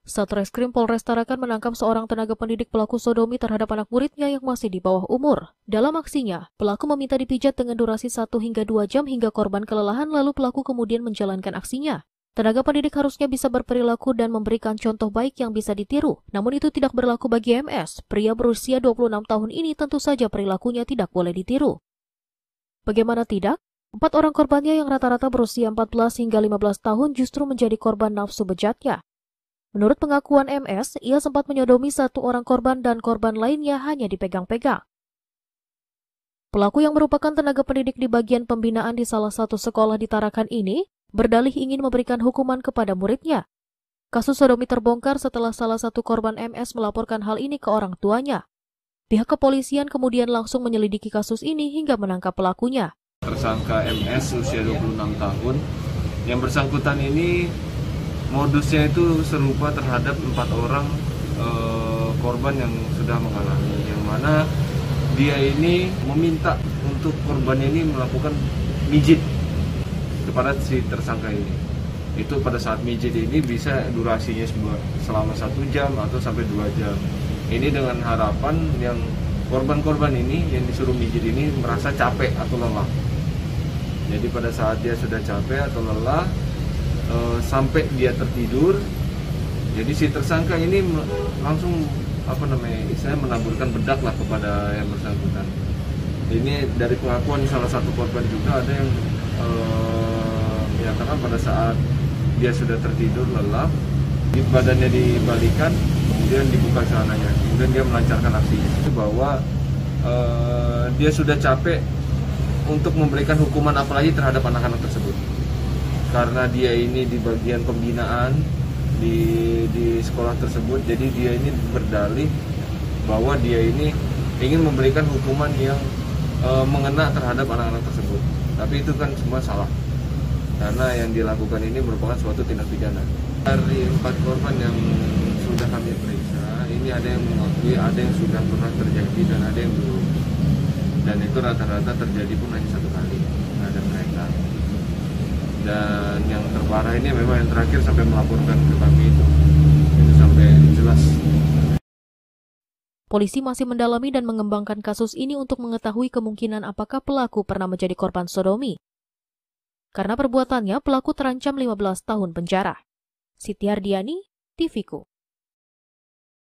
Satreskrim Polres Tarakan menangkap seorang tenaga pendidik pelaku sodomi terhadap anak muridnya yang masih di bawah umur. Dalam aksinya, pelaku meminta dipijat dengan durasi 1 hingga 2 jam hingga korban kelelahan lalu pelaku kemudian menjalankan aksinya. Tenaga pendidik harusnya bisa berperilaku dan memberikan contoh baik yang bisa ditiru. Namun itu tidak berlaku bagi MS. Pria berusia 26 tahun ini tentu saja perilakunya tidak boleh ditiru. Bagaimana tidak? 4 orang korbannya yang rata-rata berusia 14 hingga 15 tahun justru menjadi korban nafsu bejatnya. Menurut pengakuan MS, ia sempat menyodomi 1 orang korban dan korban lainnya hanya dipegang-pegang. Pelaku yang merupakan tenaga pendidik di bagian pembinaan di salah satu sekolah di Tarakan ini berdalih ingin memberikan hukuman kepada muridnya. Kasus sodomi terbongkar setelah salah satu korban MS melaporkan hal ini ke orang tuanya. Pihak kepolisian kemudian langsung menyelidiki kasus ini hingga menangkap pelakunya. Tersangka MS usia 26 tahun, yang bersangkutan ini modusnya itu serupa terhadap 4 orang korban yang sudah mengalami, yang mana dia ini meminta untuk korban ini melakukan mijit kepada si tersangka ini. Itu pada saat mijit ini bisa durasinya selama 1 jam atau sampai 2 jam. Ini dengan harapan yang korban-korban ini yang disuruh mijit ini merasa capek atau lelah. Jadi pada saat dia sudah capek atau lelah, sampai dia tertidur, jadi si tersangka ini langsung menaburkan bedak lah kepada yang bersangkutan. Ini dari pengakuan salah satu korban juga ada yang menyatakan pada saat dia sudah tertidur lelah, badannya dibalikan, kemudian dibuka celananya, kemudian dia melancarkan aksinya. Itu bahwa dia sudah capek untuk memberikan hukuman apalagi terhadap anak-anak tersebut, karena dia ini di bagian pembinaan di sekolah tersebut. Jadi dia ini berdalih bahwa dia ini ingin memberikan hukuman yang mengena terhadap anak-anak tersebut. Tapi itu kan semua salah, karena yang dilakukan ini merupakan suatu tindak pidana. Dari 4 korban yang sudah kami periksa, ini ada yang mengakui, ada yang sudah pernah terjadi dan ada yang belum. Dan itu rata-rata terjadi pun hanya 1 kali terhadap mereka. Dan yang terparah ini memang yang terakhir sampai melaporkan ke kami itu sampai jelas. Polisi masih mendalami dan mengembangkan kasus ini untuk mengetahui kemungkinan apakah pelaku pernah menjadi korban sodomi. Karena perbuatannya, pelaku terancam 15 tahun penjara. Siti Ardiani, TVku.